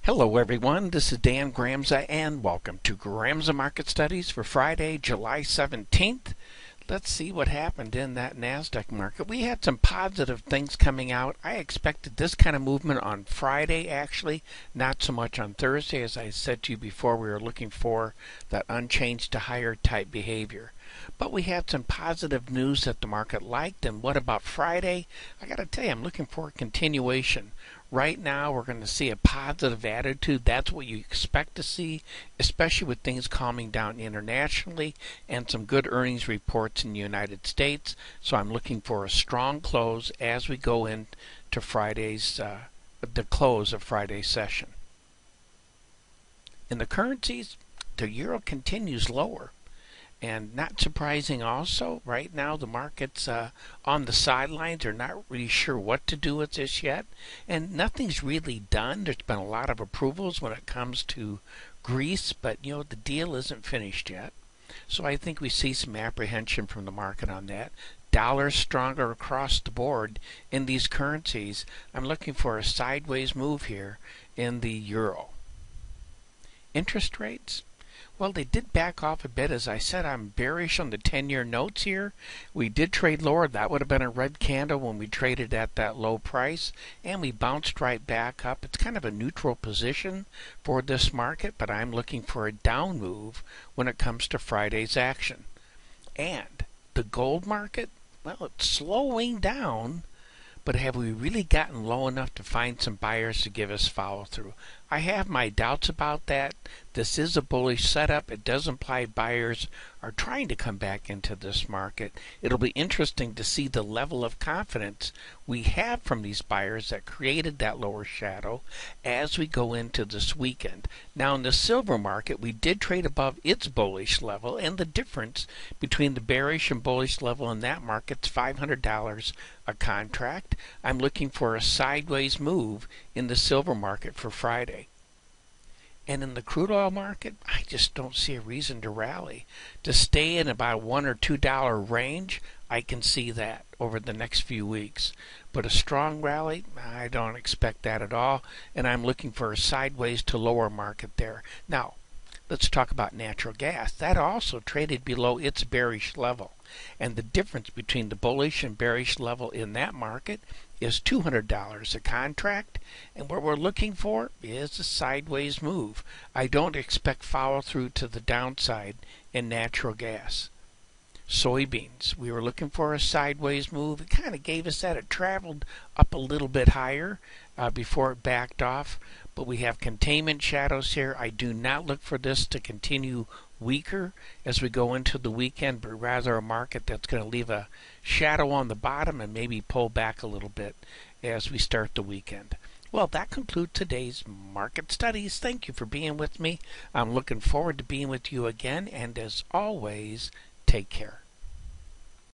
Hello everyone, this is Dan Gramza and welcome to Gramza Market Studies for Friday, July 17th. Let's see what happened in that NASDAQ market. We had some positive things coming out. I expected this kind of movement on Friday actually, not so much on Thursday. As I said to you before, we were looking for that unchanged to higher type behavior. But we had some positive news that the market liked. And what about Friday? I got to tell you, I'm looking for a continuation. Right now, we're going to see a positive attitude. That's what you expect to see, especially with things calming down internationally and some good earnings reports in the United States. So I'm looking for a strong close as we go into the close of Friday's session. In the currencies, the euro continues lower. And not surprising also, right now the market's on the sidelines. They're not really sure what to do with this yet. And nothing's really done. There's been a lot of approvals when it comes to Greece, but the deal isn't finished yet. So I think we see some apprehension from the market on that. Dollar's stronger across the board in these currencies. I'm looking for a sideways move here in the euro. Interest rates? Well, they did back off a bit. As I said, I'm bearish on the 10-year notes here. We did trade lower. That would have been a red candle when we traded at that low price. And we bounced right back up. It's kind of a neutral position for this market, but I'm looking for a down move when it comes to Friday's action. And the gold market, well, it's slowing down. But have we really gotten low enough to find some buyers to give us follow through? I have my doubts about that. This is a bullish setup. It does imply buyers are trying to come back into this market. It'll be interesting to see the level of confidence we have from these buyers that created that lower shadow as we go into this weekend. Now in the silver market, we did trade above its bullish level, and the difference between the bearish and bullish level in that market is $500 a contract. I'm looking for a sideways move in the silver market for Friday. And in the crude oil market, I just don't see a reason to rally. To stay in about $1 or $2 range, I can see that over the next few weeks. But a strong rally, I don't expect that at all. And I'm looking for a sideways to lower market there. Now, let's talk about natural gas. That also traded below its bearish level. And the difference between the bullish and bearish level in that market is $200 a contract. And what we're looking for is a sideways move. I don't expect follow through to the downside in natural gas. Soybeans, we were looking for a sideways move. It kind of gave us that. It traveled up a little bit higher before it backed off. But we have containment shadows here. I do not look for this to continue weaker as we go into the weekend, but rather a market that's going to leave a shadow on the bottom and maybe pull back a little bit as we start the weekend. Well, that concludes today's market studies. Thank you for being with me. I'm looking forward to being with you again, and as always, take care.